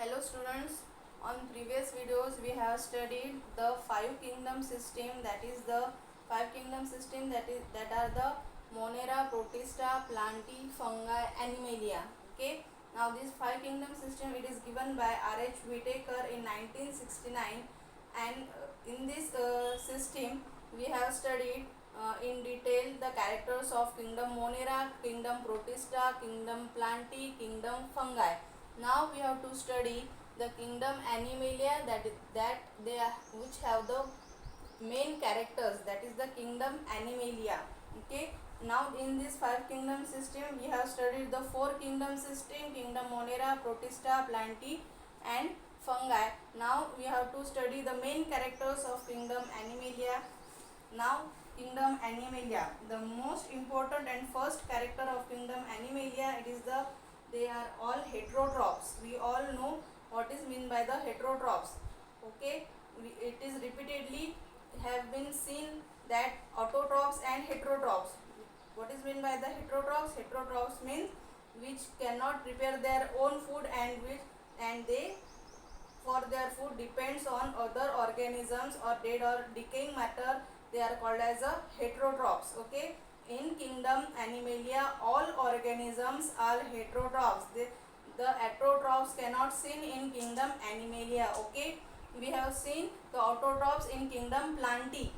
Hello students, on previous videos we have studied the five kingdom system, that is the five kingdom system that are the Monera, Protista, Plantae, Fungi, Animalia. Okay, now this five kingdom system, it is given by R.H. Whitaker in 1969, and in this system we have studied in detail the characters of kingdom Monera, kingdom Protista, kingdom Plantae, kingdom Fungi. Now we have to study the kingdom Animalia, that they are, which have the main characters, that is the kingdom Animalia. Okay, now in this five kingdom system we have studied the four kingdom system, kingdom Monera, Protista, Plantae and Fungi. Now we have to study the main characters of kingdom Animalia. Now kingdom Animalia, the most important and first character of kingdom Animalia, it is the they are all heterotrophs. We all know what is meant by the heterotrophs. Okay, it is repeatedly have been seen that autotrophs and heterotrophs. What is meant by the heterotrophs? Heterotrophs means which cannot prepare their own food and they for their food depends on other organisms or dead or decaying matter. They are called as a heterotrophs. Okay, in kingdom Animalia all organisms are heterotrophs. The autotrophs cannot seen in kingdom Animalia. Okay, we have seen the autotrophs in kingdom Plantae.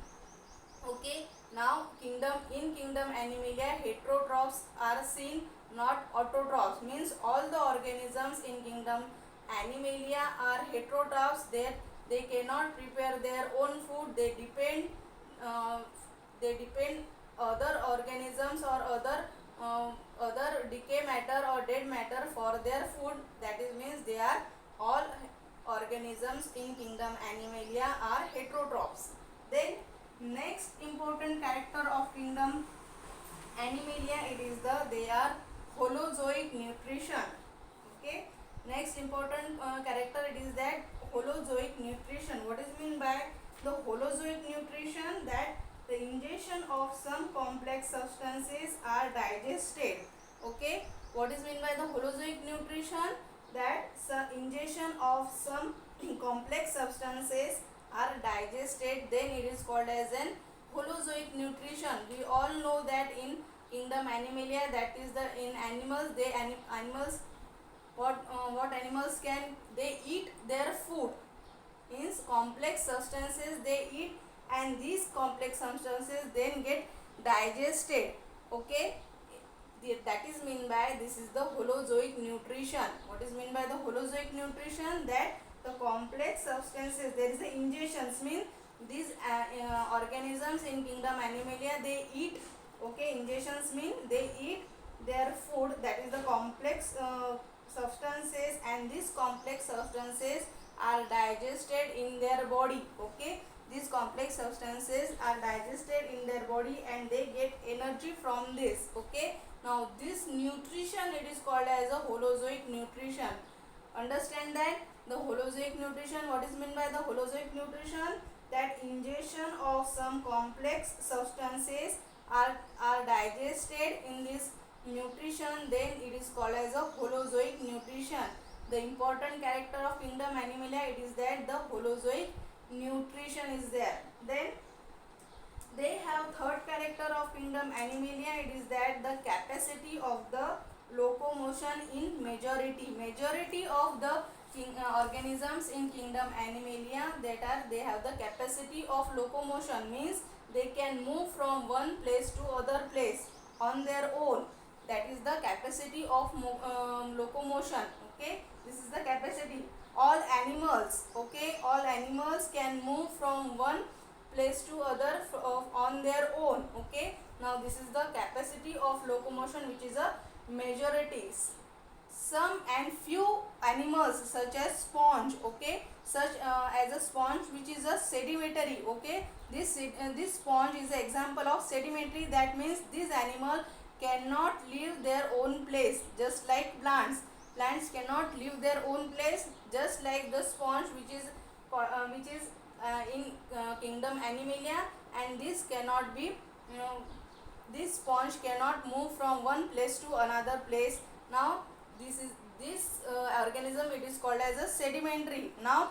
Okay, now kingdom Animalia heterotrophs are seen, not autotrophs. Means all the organisms in kingdom Animalia are heterotrophs. They cannot prepare their own food. Uh, they depend other organisms or other decay matter or dead matter for their food. That is means they are all organisms in kingdom Animalia are heterotrophs. Then next important character of kingdom Animalia, it is they are holozoic nutrition. Okay, next important character, it is that holozoic nutrition. What is mean by the holozoic nutrition? That the ingestion of some complex substances are digested. Okay, what is mean by the holozoic nutrition? That ingestion of some complex substances are digested, then it is called as an holozoic nutrition. We all know that in kingdom Animalia, that is the in animals, animals what animals can they eat their food, means complex substances they eat, and these complex substances then get digested. Okay, that is mean by this is the holozoic nutrition. What is mean by the holozoic nutrition? That the complex substances, there is a ingestions, mean these organisms in kingdom Animalia they eat. Okay, ingestions mean they eat their food, that is the complex substances, and these complex substances are digested in their body. Okay, these complex substances are digested in their body and they get energy from this. Okay, now this nutrition, it is called as a holozoic nutrition. Understand that the holozoic nutrition, what is meant by the holozoic nutrition? That ingestion of some complex substances are digested in this nutrition, then it is called as a holozoic nutrition. The important character of kingdom Animalia, it is that the holozoic nutrition is there. Then they have third character of kingdom Animalia, it is that the capacity of the locomotion in majority of the organisms in kingdom Animalia, they have the capacity of locomotion, means they can move from one place to other place on their own. That is the capacity of locomotion. Okay, this is the capacity. All animals, okay, all animals can move from one place to other on their own. Okay, now this is the capacity of locomotion, which is a majority. Some and few animals such as sponge, okay, such as a sponge which is a sedimentary. Okay, this sponge is an example of sedimentary. That means this animal cannot leave their own place, just like plants cannot leave their own place, just like the sponge which is in kingdom Animalia, and this cannot be, this sponge cannot move from one place to another place. Now this organism, it is called as a sedimentary. Now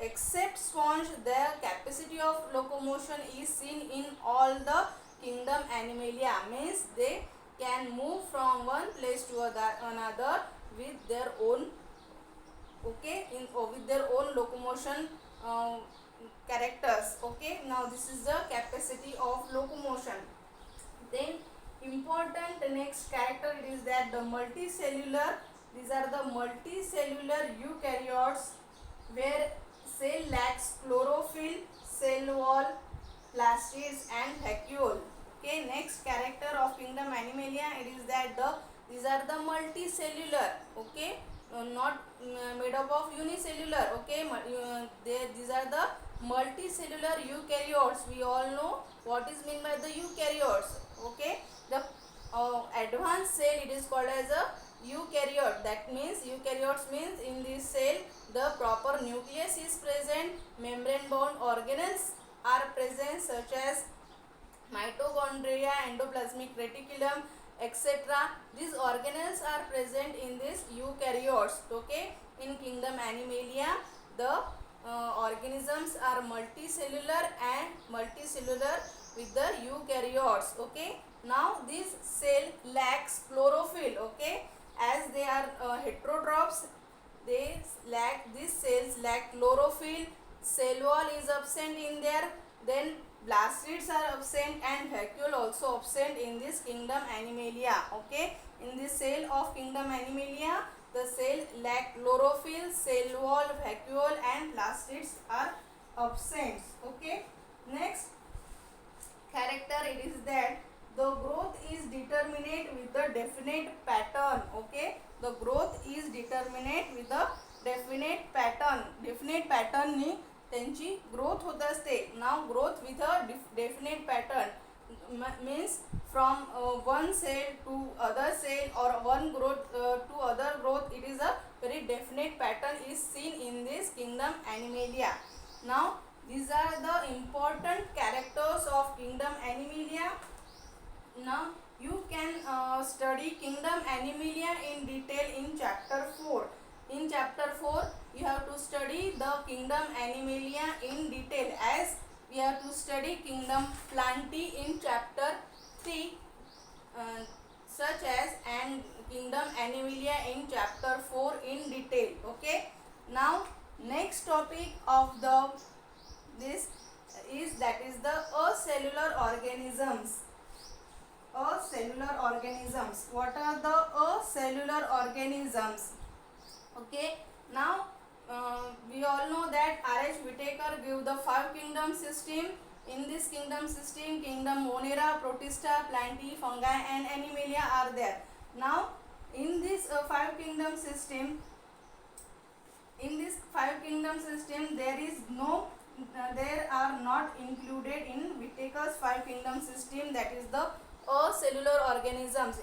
except sponge, their capacity of locomotion is seen in all the kingdom Animalia, means they can move from one place to another with their own, okay, with their own locomotion characters. Okay, now this is the capacity of locomotion. Then important next character, it is that the multicellular, these are the multicellular eukaryotes where cell lacks chlorophyll, cell wall, plastids and vacuole. Okay, next character of kingdom Animalia, it is that these are the multicellular. Okay, not made up of unicellular. Okay, these are the multicellular eukaryotes. We all know what is meant by the eukaryotes. Okay, the advanced cell, it is called as a eukaryote. That means eukaryotes means in this cell the proper nucleus is present, membrane bound organelles are present such as mitochondria, endoplasmic reticulum, etc. These organelles are present in these eukaryotes. Okay, in kingdom Animalia the organisms are multicellular and multicellular with the eukaryotes. Okay, now this cell lacks chlorophyll. Okay, as they are heterotrophs, these cells lack chlorophyll, cell wall is absent in there, then blastids are absent and vacuole also absent in this kingdom Animalia. Okay, in this cell of kingdom Animalia the cell lack chlorophyll, cell wall, vacuole and plastids are absent. Okay, next character, it is that the growth is determinate with a definite pattern. Okay, the growth is determinate with a definite pattern. Definite pattern ni त्यांची growth होत असते. नाव growth with a definite pattern means from one cell to other cell or one growth to other growth, it is a very definite pattern is seen in this kingdom Animalia. Now these are the important characters of kingdom Animalia. Now you can study kingdom Animalia in detail in chapter 4. In chapter 4 you have to study the kingdom Animalia in detail, as we have to study kingdom Plantae in chapter 3 such as, and kingdom Animalia in chapter 4 in detail. Okay, now next topic of this is that is the acellular organisms. Acellular organisms. What are the acellular organisms? Okay, now we all know that R.H. Whitaker gave the 5 kingdom system. In this kingdom system, kingdom Monera, Protista, Plantae, Fungi and Animalia are there. Now in this 5 kingdom system, there is no there are not included in Whitaker's 5 kingdom system, that is the acellular organisms.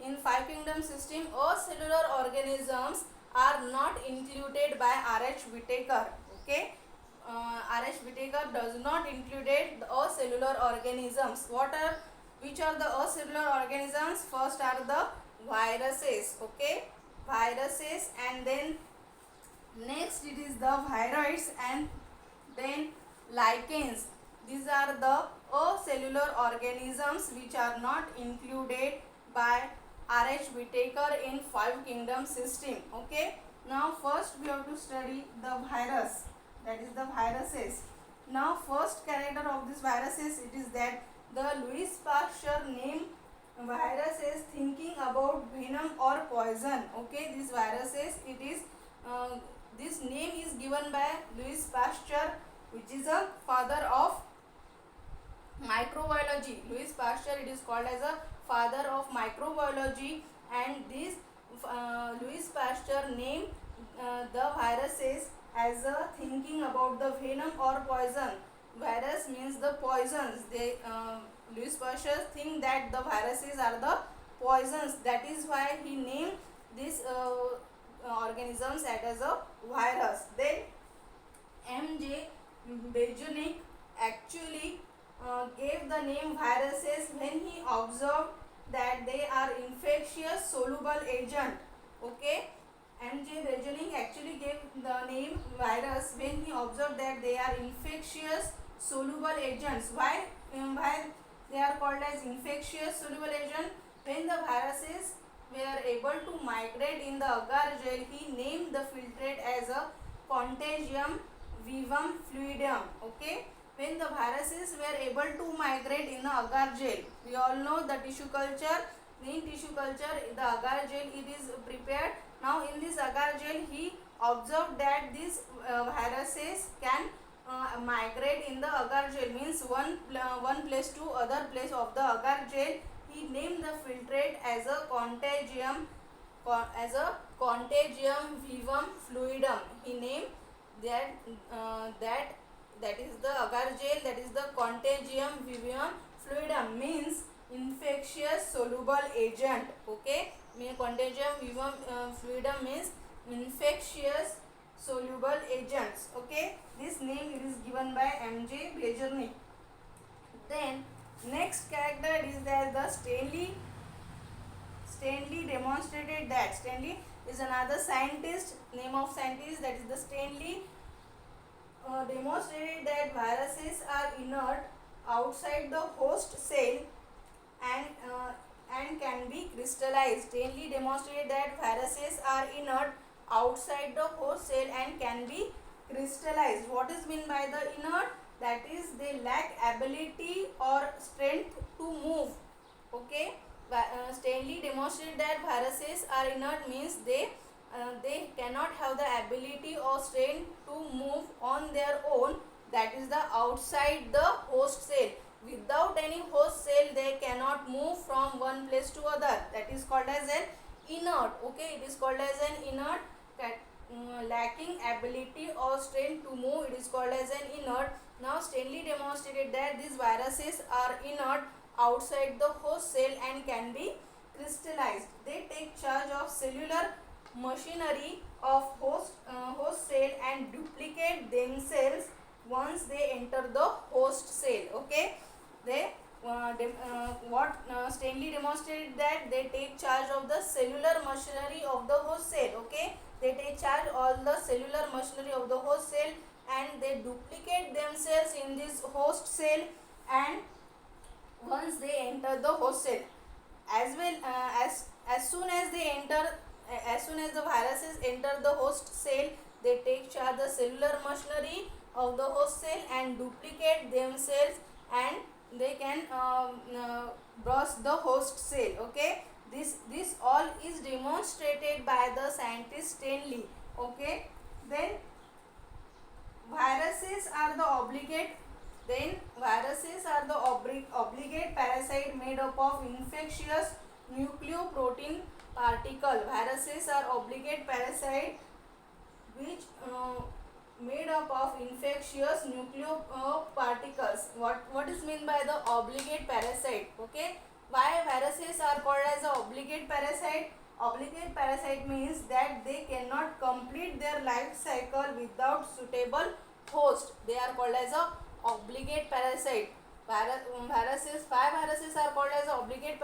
In 5 kingdom system, acellular organisms are not included by R.H. Whitaker. Okay, R.H. Whitaker does not included the acellular organisms. Which are the acellular organisms? First are the viruses. Okay, viruses, and then next it is the viroids, and then lichens. These are the acellular organisms which are not included by R.H. Whitaker in 5 kingdom system. Okay, now first we have to study the virus, that is the viruses. Now first character of this viruses, it is that the Louis Pasteur named viruses thinking about venom or poison. Okay, these viruses, it is this name is given by Louis Pasteur, which is a father of microbiology. Louis Pasteur, it is called as a father of microbiology, and this Louis Pasteur named the viruses as a thinking about the venom or poison. Virus means the poisons. Louis Pasteur think that the viruses are the poisons. That is why he named these organisms as a virus. Then M.J. Bejonik actually gave the name viruses when he observed that they are infectious soluble agent. Okay, virus when he observed that they are infectious soluble agents. Why they are called as infectious soluble agent? When the viruses were able to migrate in the agar gel, he named the filtrate as a contagium vivum fluidum. Okay, when the viruses were able to migrate in the agar gel, we all know the tissue culture. In tissue culture, the agar gel it is prepared. Now in this agar gel, he observed that these viruses can migrate in the agar gel, means one place to other place of the agar gel. He named the filtrate as a contagium vivum fluidum. He named that that is the agar gel, that is the contagium vivum fluidum, means infectious soluble agent. Okay, contagium vivum fluidum means infectious soluble agents. Okay, this name it is given by M.J. Blachernik. Then next character is that the Stanley demonstrated that. Stanley is another scientist, name of scientist, that is the Stanley demonstrated that viruses are inert outside the host cell and can be crystallized. Stanley demonstrated that viruses are inert outside the host cell and can be crystallized. What is meant by the inert? That is, they lack ability or strength to move. Okay, Stanley demonstrated that viruses are inert, means they cannot have the ability or strength to move on their own. That is the outside the host cell. Without any host cell, they cannot move from one place to other. That is called as an inert. Okay, it is called as an inert. That lacking ability or strength to move, it is called as an inert. Now Stanley demonstrated that these viruses are inert outside the host cell and can be crystallized. They take charge of cellular machinery of host cell and duplicate themselves once they enter the host cell. Okay, they Stanley demonstrated that they take charge of the cellular machinery of the host cell. Okay, they take charge all the cellular machinery of the host cell and they duplicate themselves in this host cell, and once they enter the host cell, as well as soon as they enter as soon as the viruses enter the host cell, they take charge the cellular machinery of the host cell and duplicate themselves, and they can brush the host cell. Okay, this all is demonstrated by the scientist Stanley. Okay, then viruses are the obligate parasite made up of infectious nucleoprotein particle. Viruses are obligate parasite which made up of infectious nucleoparticles. What is meant by the obligate parasite? Okay, why viruses are called as a obligate parasite? Obligate parasite means that they cannot complete their life cycle without suitable host. They are called as a obligate parasite. Viruses, five viruses are called as obligate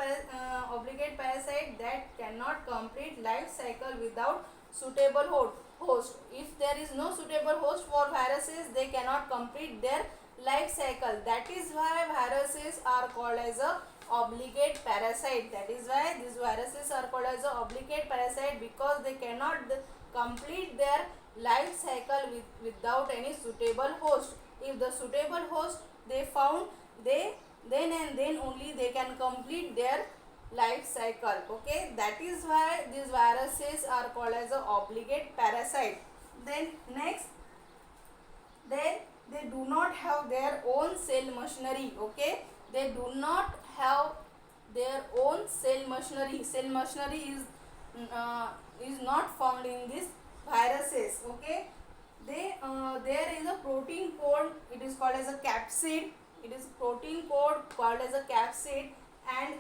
parasite that cannot complete life cycle without suitable host. If there is no suitable host for viruses, they cannot complete their life cycle. That is why viruses are called as a obligate parasite. That is why these viruses are called as a obligate parasite, because they cannot complete their life cycle without any suitable host. If the suitable host they found, then and then only they can complete their life cycle. Okay, that is why these viruses are called as a obligate parasite. Then next, they do not have their own cell machinery. Okay, they do not have their own cell machinery. Cell machinery is not found in these viruses. Okay, there is a protein code, it is called as a capsid. It is protein code called as a capsid, and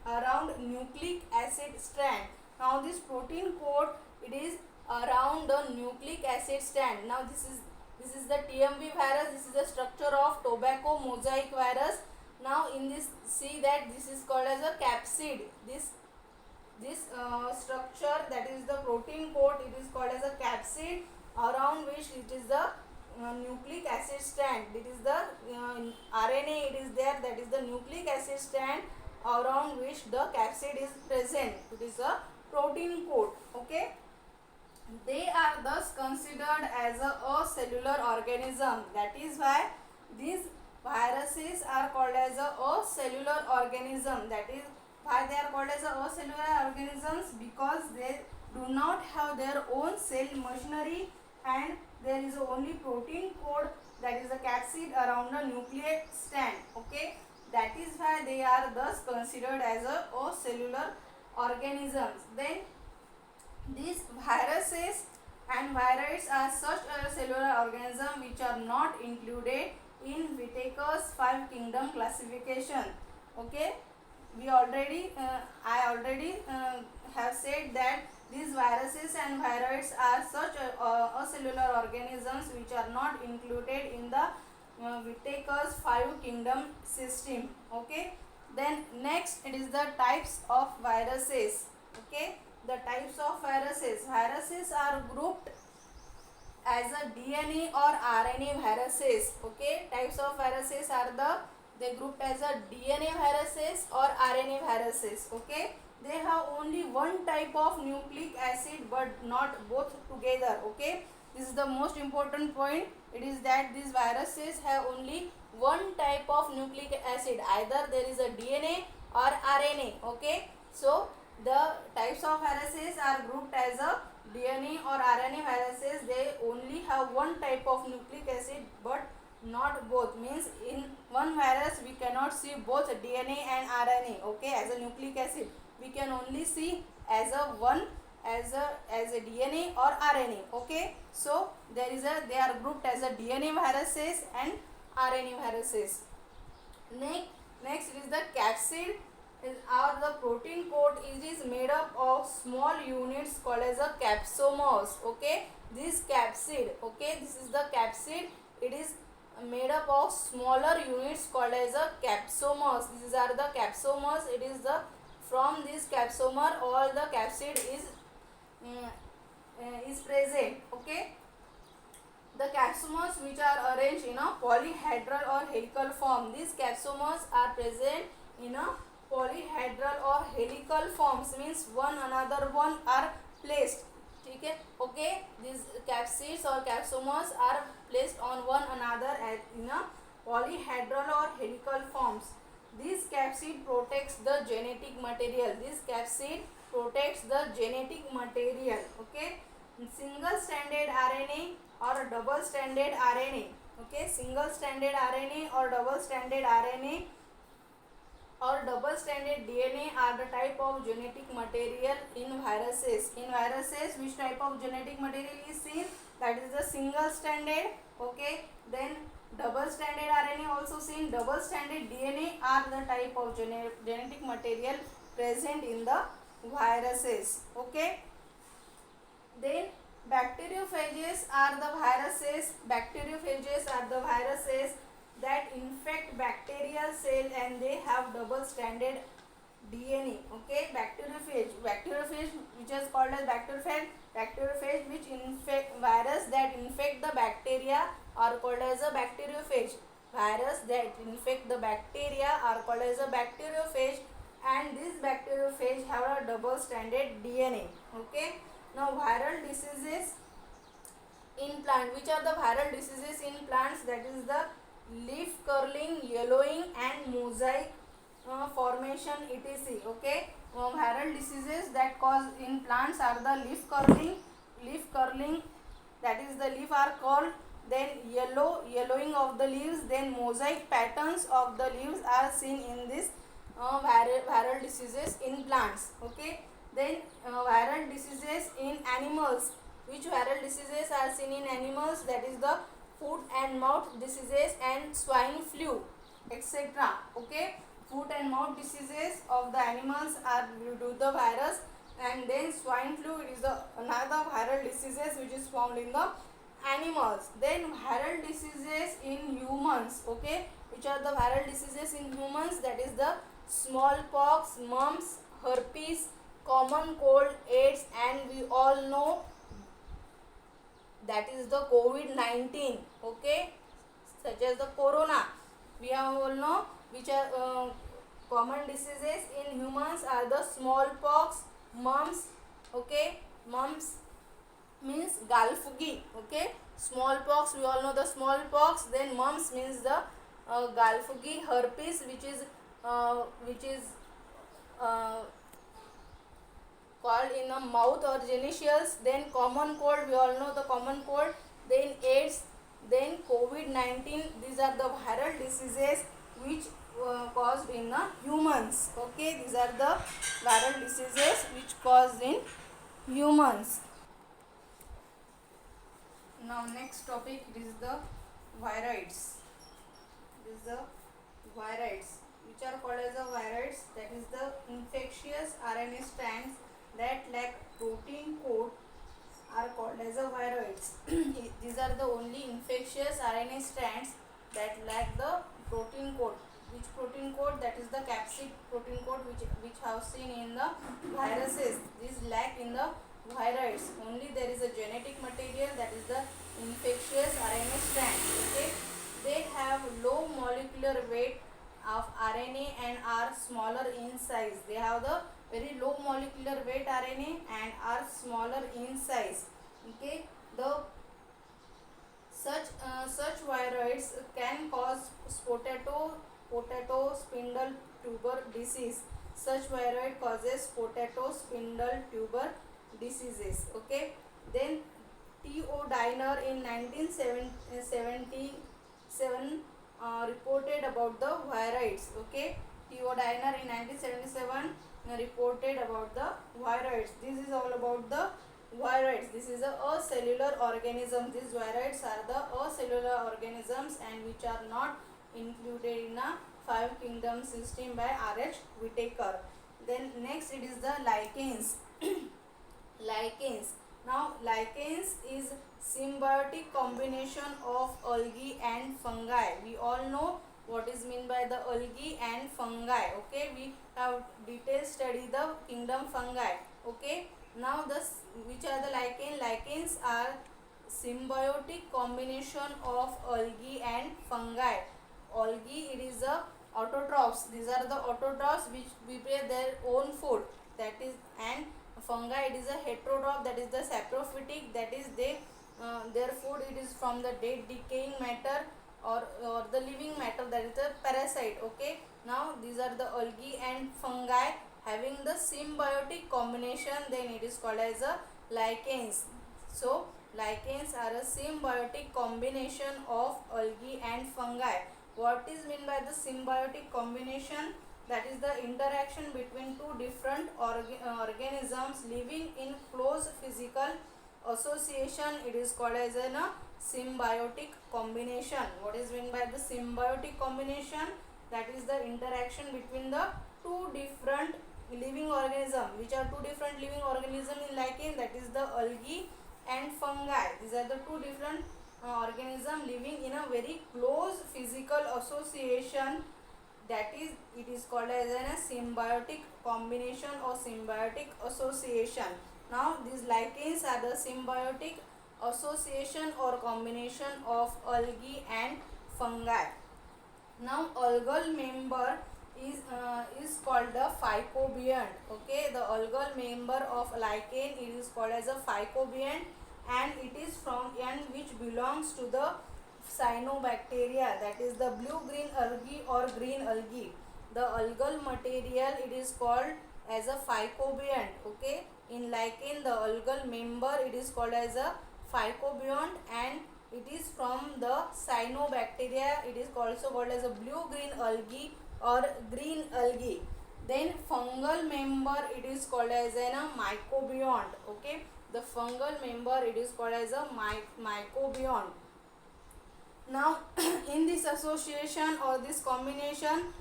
around nucleic acid strand. Now this protein code, it is around the nucleic acid strand. Now this is the TMV virus. This is the structure of tobacco mosaic virus. Now in this, see that this is called as a capsid. This structure, that is the protein code, it is called as a capsid, around which it is the nucleic acid strand. It is the RNA, it is there, that is the nucleic acid strand around which the capsid is present. It is a protein coat. Okay, they are thus considered as a cellular organism. That is why these viruses are called as a cellular organism. That is why they are called as a cellular organisms, because they do not have their own cell machinery, and there is only protein code, that is the capsid around the nucleic strand. Okay, that is why they are thus considered as a cellular organisms. Then these viruses and viroids are such a cellular organism which are not included in Whitaker's five kingdom classification. Okay, I already have said that these viruses and viroids are such a cellular organisms which are not included in the Whitaker's five kingdom system. Okay, then next it is the types of viruses. Okay, the types of viruses. Viruses are grouped as a DNA or RNA viruses. Okay, types of viruses are they grouped as a DNA viruses or RNA viruses. Okay, they have only one type of nucleic acid but not both together. Okay, this is the most important point. It is that these viruses have only one type of nucleic acid, either there is a DNA or RNA. Okay, so the types of viruses are grouped as a DNA or RNA viruses. They only have one type of nucleic acid but not both. Means in one virus we cannot see both DNA and RNA. Okay, as a nucleic acid we can only see as a one, as a DNA or RNA. Okay, so they are grouped as a DNA viruses and RNA viruses. Next is the capsid or the protein coat. It is made up of small units called as a capsomers. Okay, this capsid, okay, this is the capsid. It is made up of smaller units called as a capsomers. These are the capsomers. It is the from this capsomer all the capsid is present. Okay, the capsomers which are arranged in a polyhedral or helical form. These capsomers are present in a polyhedral or helical forms, means one another one are placed. Okay, okay, these capsids or capsomers are placed on one another in a polyhedral or helical forms. This capsid protects the genetic material. This capsid protects the genetic material. Okay, single stranded RNA or double stranded RNA. Okay, single stranded RNA or double stranded RNA or double stranded DNA are the type of genetic material in viruses. In viruses, which type of genetic material is seen? That is the single stranded. Okay, then double stranded RNA also seen. Double stranded DNA are the type of genetic material present in the viruses. Okay, then bacteriophages are the viruses. Bacteriophages are the viruses that infect bacterial cell and they have double stranded DNA. Okay, bacteriophage which is called as bacteriophage which infect virus that infect the bacteria are called as a bacteriophage. Virus that infect the bacteria are called as a bacteriophage, and this bacteriophage have a double stranded DNA. Okay, now viral diseases in plant. Which are the viral diseases in plants? That is the leaf curling, yellowing and mosaic formation etc. Okay, viral diseases that cause in plants are the leaf curling, that is the leaf are curled, then yellowing of the leaves, then mosaic patterns of the leaves are seen in this viral diseases in plants. Okay, then viral diseases in animals. Which viral diseases are seen in animals? That is the foot and mouth diseases and swine flu etc. Okay, foot and mouth diseases of the animals are due to the virus, and then swine flu, it is another viral diseases which is found in the animals. Then viral diseases in humans. Okay, which are the viral diseases in humans? That is the smallpox, mumps, herpes, common cold, AIDS, and we all know that is the COVID-19, okay, such as the corona. We all know which are common diseases in humans are the smallpox, mumps, okay. Mumps means galfugi, okay. Smallpox, we all know the smallpox. Then mumps means the galfugi. Herpes, which is uh, called in the mouth or genitals. Then common cold, we all know the common cold. Then AIDS, then COVID-19. These are the viral diseases which caused in the humans, okay. These are the viral diseases which caused in humans. Now next topic is the viroids. This is the viroids, which are called as the viroids. That is the infectious RNA strands that lack protein coat are called as the viroids. These are the only infectious RNA strands that lack the protein coat. Which protein coat? That is the capsid protein coat, which have seen in the viruses. This lack in the viroids. Only there is a genetic material, that is the infectious RNA strand. Okay, they have low molecular weight of RNA and are smaller in size. They have the very low molecular weight RNA and are smaller in size. Okay, the such viroids can cause potato spindle tuber disease. Such viroid causes potato spindle tuber diseases. Okay, then T.O. Diner in 1977 reported about the viroids. Okay, T.O. Diner in 1977 reported about the viroids. This is all about the viroids. This is a acellular organism. These viroids are the acellular organisms and which are not included in a five kingdom system by R.H. Whitaker. Then next it is the lichens. Lichens. Now lichens is symbiotic combination of algae and fungi. We all know what is meant by the algae and fungi. Okay, we have detailed study the kingdom fungi. Okay, now which are the lichen? Lichens are symbiotic combination of algae and fungi. Algae, it is a autotrophs. These are the autotrophs which prepare their own food. That is, and fungi, it is a heterotroph, that is the saprophytic, that is their food it is from the dead decaying matter or the living matter, that is the parasite. Okay, now these are the algae and fungi having the symbiotic combination, then it is called as a lichens. So lichens are a symbiotic combination of algae and fungi. What is meant by the symbiotic combination? That is the interaction between two different organisms living in close physical association. It is called as a symbiotic combination. What is meant by the symbiotic combination? That is the interaction between the two different living organisms. Which are two different living organisms in lichen? That is the algae and fungi. These are the two different organisms living in a very close physical association. That is, it is called as a symbiotic combination or symbiotic association. Now these lichens are the symbiotic association or combination of algae and fungi. Now algal member is called the phycobiont. Okay, the algal member of lichen, it is called as a phycobiont and it is from and which belongs to the cyanobacteria, that is the blue green algae or green algae. The algal material, it is called as a phycobiont. Okay, in lichen the algal member, it is called as a phycobiont and it is from the cyanobacteria. It is also called as a blue green algae or green algae. Then fungal member, it is called as a mycobiont. Okay, the fungal member, it is called as a mycobiont. Now in this association or this combination,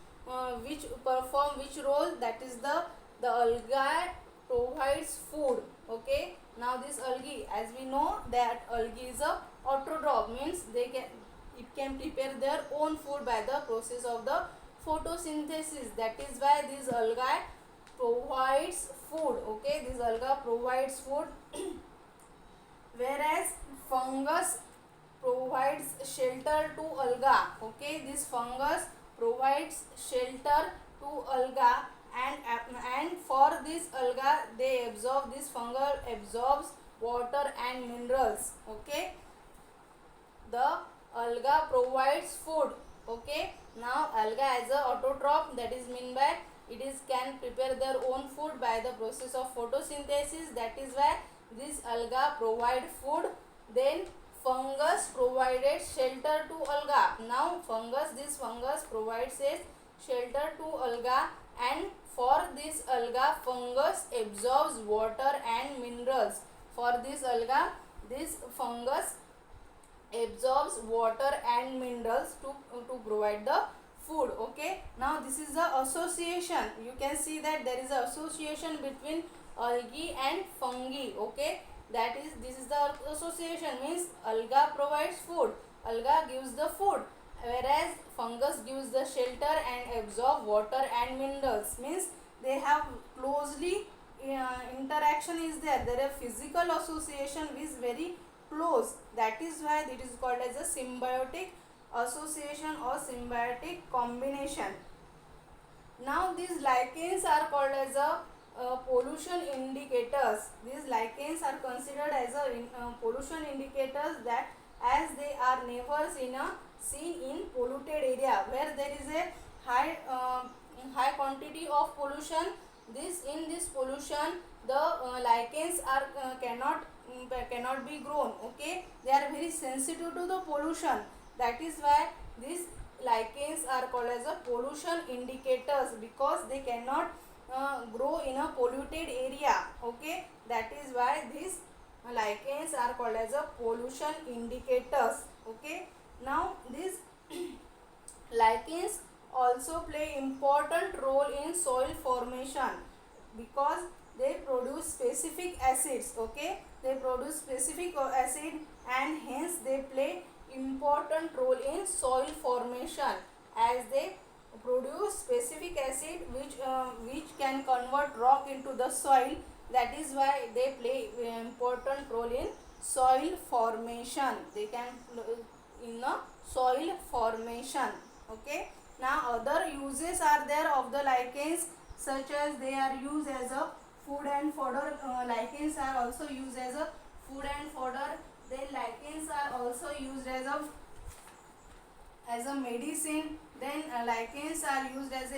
which perform which role? That is the algae provides food. Okay, now this algae, as we know that algae is a autotroph, means it can prepare their own food by the process of the photosynthesis. That is why this algae provides food. Okay, this algae provides food. whereas fungus provides shelter to alga. Okay, this fungus provides shelter to alga, and for this alga they absorb, this fungal absorbs water and minerals. Okay, the alga provides food. Okay, now alga as a autotroph, that is mean by it is can prepare their own food by the process of photosynthesis, that is why this alga provide food. Then fungus provided shelter to alga. Now this fungus provides a shelter to alga, and for this alga fungus absorbs water and minerals. For this alga, this fungus absorbs water and minerals to provide the food. Okay, now this is the association. You can see that there is an association between algae and fungi. Okay, that is, this is the association, means alga provides food, alga gives the food, whereas fungus gives the shelter and absorb water and minerals, means they have closely interaction is there. There is physical association is very close, that is why it is called as a symbiotic association or symbiotic combination. Now these lichens are called as a pollution indicators. These lichens are considered as a pollution indicators, that as they are never seen in polluted area where there is a high quantity of pollution. In this pollution the lichens are cannot be grown. Okay, they are very sensitive to the pollution, that is why these lichens are called as a pollution indicators, because they cannot grow in a polluted area. Okay, that is why these lichens are called as a pollution indicators. Okay, now these lichens also play important role in soil formation, because they produce specific acids. Okay, they produce specific acid, and hence they play important role in soil formation, as they produce specific acid which can convert rock into the soil. That is why they play important role in soil formation. They can in the soil formation. Okay, now other uses are there of the lichens, such as they are used as a food and fodder. Lichens are also used as a food and fodder. Then lichens are also used as a medicine. Then lichens are used as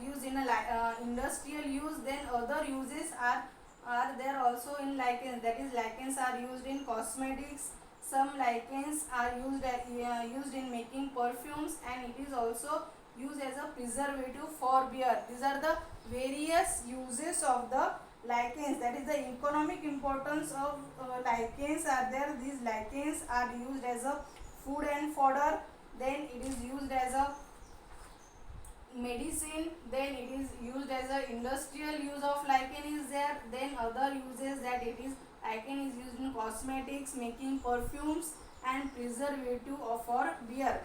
used in a industrial use. Then other uses are there also in lichens, that is lichens are used in cosmetics. Some lichens are used in making perfumes, and it is also used as a preservative for beer. These are the various uses of the lichens, that is the economic importance of lichens are there. These lichens are used as a food and fodder. Then it is used as a medicine. Then it is used as a industrial use of lichen is there. Then other uses, that it is lichen is used in cosmetics, making perfumes, and preservative for beer.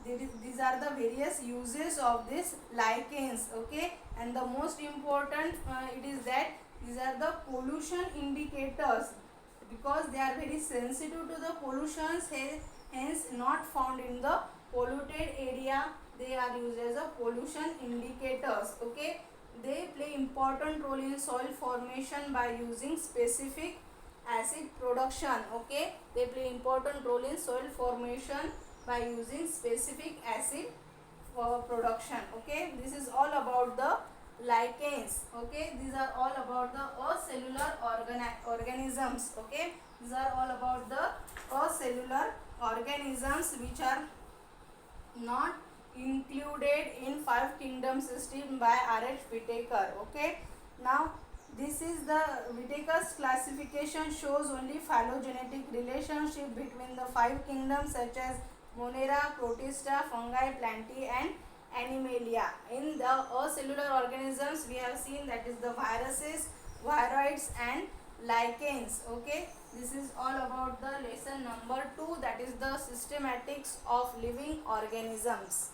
These are the various uses of this lichens. Okay, and the most important it is that these are the pollution indicators, because they are very sensitive to the pollutions, hence not found in the polluted area. They are used as a pollution indicators. Okay, they play important role in soil formation by using specific acid production. Okay, they play important role in soil formation by using specific acid production. Okay, this is all about the lichens. Okay, these are all about the acellular organisms. Okay, these are all about the acellular organisms which are not included in five kingdom system by R.H. Whitaker. Okay, now this is the Whitaker's classification shows only phylogenetic relationship between the five kingdoms such as Monera, Protista, Fungi, Plantae and Animalia. In the acellular organisms we have seen that is the viruses, viroids and lichens. Okay, this is all about the lesson number 2, that is the systematics of living organisms.